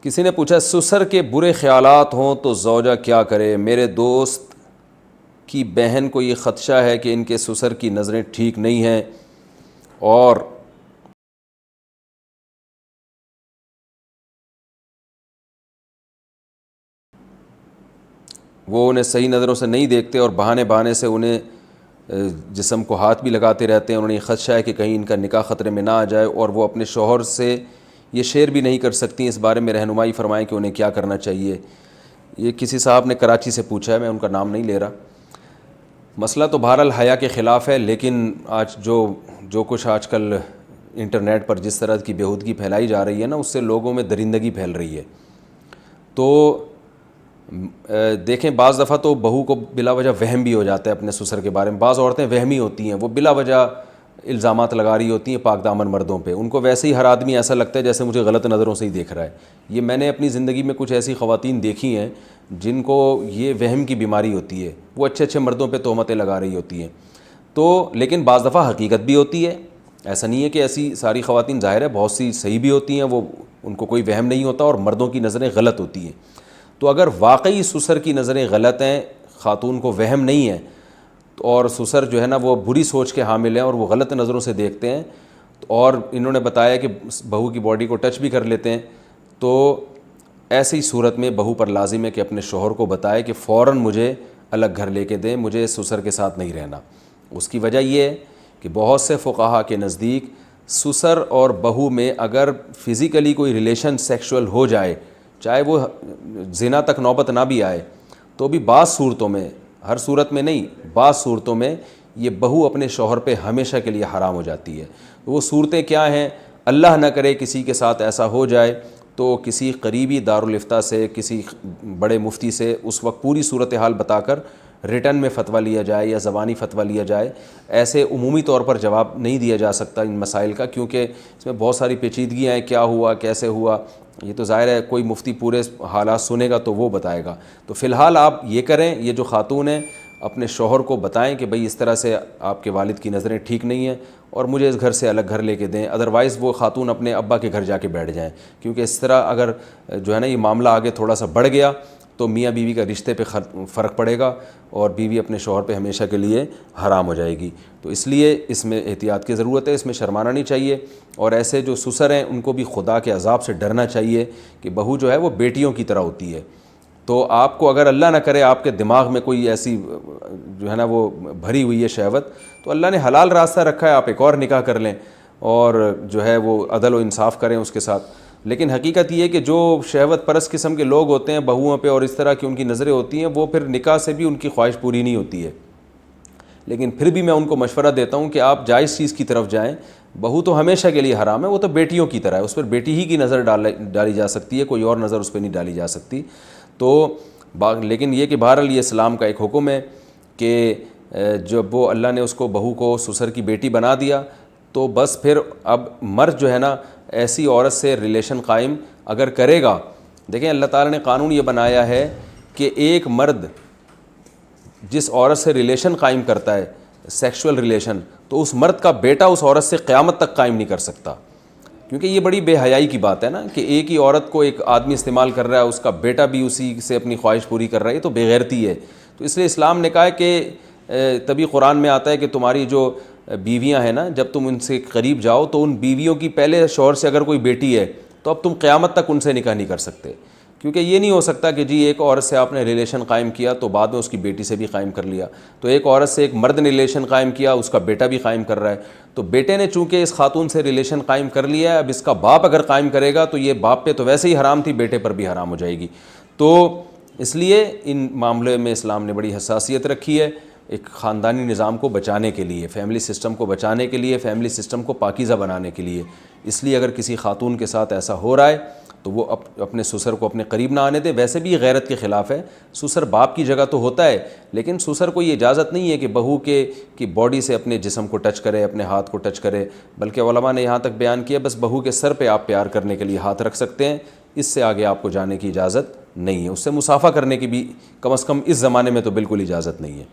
کسی نے پوچھا سسر کے برے خیالات ہوں تو زوجہ کیا کرے؟ میرے دوست کی بہن کو یہ خدشہ ہے کہ ان کے سسر کی نظریں ٹھیک نہیں ہیں اور وہ انہیں صحیح نظروں سے نہیں دیکھتے اور بہانے سے انہیں جسم کو ہاتھ بھی لگاتے رہتے ہیں. انہیں یہ خدشہ ہے کہ کہیں ان کا نکاح خطرے میں نہ آ جائے اور وہ اپنے شوہر سے یہ شیئر بھی نہیں کر سکتی. اس بارے میں رہنمائی فرمائیں کہ انہیں کیا کرنا چاہیے. یہ کسی صاحب نے کراچی سے پوچھا ہے, میں ان کا نام نہیں لے رہا. مسئلہ تو بہرحال حیا کے خلاف ہے, لیکن آج جو کچھ آج کل انٹرنیٹ پر جس طرح کی بیہودگی پھیلائی جا رہی ہے نا, اس سے لوگوں میں درندگی پھیل رہی ہے. تو دیکھیں بعض دفعہ تو بہو کو بلا وجہ وہم بھی ہو جاتا ہے اپنے سسر کے بارے میں. بعض عورتیں وہمی ہوتی ہیں, وہ بلا وجہ الزامات لگا رہی ہوتی ہیں پاک دامن مردوں پہ. ان کو ویسے ہی ہر آدمی ایسا لگتا ہے جیسے مجھے غلط نظروں سے ہی دیکھ رہا ہے. یہ میں نے اپنی زندگی میں کچھ ایسی خواتین دیکھی ہیں جن کو یہ وہم کی بیماری ہوتی ہے, وہ اچھے مردوں پہ تہمتیں لگا رہی ہوتی ہیں. تو لیکن بعض دفعہ حقیقت بھی ہوتی ہے, ایسا نہیں ہے کہ ایسی ساری خواتین, ظاہر ہے بہت سی صحیح بھی ہوتی ہیں, وہ ان کو کوئی وہم نہیں ہوتا اور مردوں کی نظریں غلط ہوتی ہیں. تو اگر واقعی سسر کی نظریں غلط ہیں, خاتون کو وہم نہیں ہے, اور سسر جو ہے نا وہ بری سوچ کے حامل ہیں اور وہ غلط نظروں سے دیکھتے ہیں, اور انہوں نے بتایا کہ بہو کی باڈی کو ٹچ بھی کر لیتے ہیں, تو ایسی صورت میں بہو پر لازم ہے کہ اپنے شوہر کو بتائے کہ فوراً مجھے الگ گھر لے کے دیں, مجھے سسر کے ساتھ نہیں رہنا. اس کی وجہ یہ ہے کہ بہت سے فقہا کے نزدیک سسر اور بہو میں اگر فزیکلی کوئی ریلیشن سیکشول ہو جائے, چاہے وہ زنا تک نوبت نہ بھی آئے, تو بھی بعض صورتوں میں, ہر صورت میں نہیں, بعض صورتوں میں یہ بہو اپنے شوہر پہ ہمیشہ کے لیے حرام ہو جاتی ہے. وہ صورتیں کیا ہیں؟ اللہ نہ کرے کسی کے ساتھ ایسا ہو جائے تو کسی قریبی دارالافتاء سے, کسی بڑے مفتی سے اس وقت پوری صورتحال بتا کر ریٹن میں فتویٰ لیا جائے یا زبانی فتویٰ لیا جائے. ایسے عمومی طور پر جواب نہیں دیا جا سکتا ان مسائل کا, کیونکہ اس میں بہت ساری پیچیدگیاں ہیں, کیا ہوا, کیسے ہوا, یہ تو ظاہر ہے کوئی مفتی پورے حالات سنے گا تو وہ بتائے گا. تو فی الحال آپ یہ کریں, یہ جو خاتون ہیں اپنے شوہر کو بتائیں کہ بھئی اس طرح سے آپ کے والد کی نظریں ٹھیک نہیں ہیں اور مجھے اس گھر سے الگ گھر لے کے دیں. ادروائز وہ خاتون اپنے ابا کے گھر جا کے بیٹھ جائیں, کیونکہ اس طرح اگر جو ہے نا یہ معاملہ آگے تھوڑا سا بڑھ گیا تو میاں بیوی کا رشتے پہ فرق پڑے گا اور بیوی اپنے شوہر پہ ہمیشہ کے لیے حرام ہو جائے گی. تو اس لیے اس میں احتیاط کی ضرورت ہے, اس میں شرمانا نہیں چاہیے. اور ایسے جو سسر ہیں ان کو بھی خدا کے عذاب سے ڈرنا چاہیے کہ بہو جو ہے وہ بیٹیوں کی طرح ہوتی ہے. تو آپ کو اگر اللہ نہ کرے آپ کے دماغ میں کوئی ایسی جو ہے نا وہ بھری ہوئی ہے شہوت, تو اللہ نے حلال راستہ رکھا ہے, آپ ایک اور نکاح کر لیں اور جو ہے وہ عدل و انصاف کریں اس کے ساتھ. لیکن حقیقت یہ ہے کہ جو شہوت پرست قسم کے لوگ ہوتے ہیں بہوؤں پہ اور اس طرح کی ان کی نظریں ہوتی ہیں, وہ پھر نکاح سے بھی ان کی خواہش پوری نہیں ہوتی ہے. لیکن پھر بھی میں ان کو مشورہ دیتا ہوں کہ آپ جائز چیز کی طرف جائیں. بہو تو ہمیشہ کے لیے حرام ہے, وہ تو بیٹیوں کی طرح ہے, اس پر بیٹی ہی کی نظر ڈالی جا سکتی ہے, کوئی اور نظر اس پہ نہیں ڈالی جا سکتی. تو لیکن یہ کہ بہرحال یہ اسلام کا ایک حکم ہے کہ جب وہ اللہ نے اس کو بہو کو سسر کی بیٹی بنا دیا تو بس پھر اب مرد جو ہے نا ایسی عورت سے ریلیشن قائم اگر کرے گا. دیکھیں اللہ تعالیٰ نے قانون یہ بنایا ہے کہ ایک مرد جس عورت سے ریلیشن قائم کرتا ہے سیکشول ریلیشن, تو اس مرد کا بیٹا اس عورت سے قیامت تک قائم نہیں کر سکتا. کیونکہ یہ بڑی بے حیائی کی بات ہے نا کہ ایک ہی عورت کو ایک آدمی استعمال کر رہا ہے, اس کا بیٹا بھی اسی سے اپنی خواہش پوری کر رہا ہے, یہ تو بے غیرتی ہے. تو اس لیے اسلام نے کہا ہے کہ تبھی قرآن میں آتا ہے کہ تمہاری جو بیویاں ہیں نا, جب تم ان سے قریب جاؤ تو ان بیویوں کی پہلے شوہر سے اگر کوئی بیٹی ہے تو اب تم قیامت تک ان سے نکاح نہیں کر سکتے. کیونکہ یہ نہیں ہو سکتا کہ جی ایک عورت سے آپ نے ریلیشن قائم کیا تو بعد میں اس کی بیٹی سے بھی قائم کر لیا. تو ایک عورت سے ایک مرد نے ریلیشن قائم کیا, اس کا بیٹا بھی قائم کر رہا ہے, تو بیٹے نے چونکہ اس خاتون سے ریلیشن قائم کر لیا ہے, اب اس کا باپ اگر قائم کرے گا تو یہ باپ پہ تو ویسے ہی حرام تھی, بیٹے پر بھی حرام ہو جائے گی. تو اس لیے ان معاملے میں اسلام نے بڑی حساسیت رکھی ہے ایک خاندانی نظام کو بچانے کے لیے, فیملی سسٹم کو بچانے کے لیے, فیملی سسٹم کو پاکیزہ بنانے کے لیے. اس لیے اگر کسی خاتون کے ساتھ ایسا ہو رہا ہے تو وہ اپنے سسر کو اپنے قریب نہ آنے دے. ویسے بھی یہ غیرت کے خلاف ہے, سسر باپ کی جگہ تو ہوتا ہے, لیکن سسر کو یہ اجازت نہیں ہے کہ بہو کی باڈی سے اپنے جسم کو ٹچ کرے, اپنے ہاتھ کو ٹچ کرے. بلکہ علماء نے یہاں تک بیان کیا بس بہو کے سر پہ آپ پیار کرنے کے لیے ہاتھ رکھ سکتے ہیں, اس سے آگے آپ کو جانے کی اجازت نہیں ہے. اس سے مصافحہ کرنے کی بھی کم از کم اس زمانے میں تو بالکل اجازت نہیں ہے.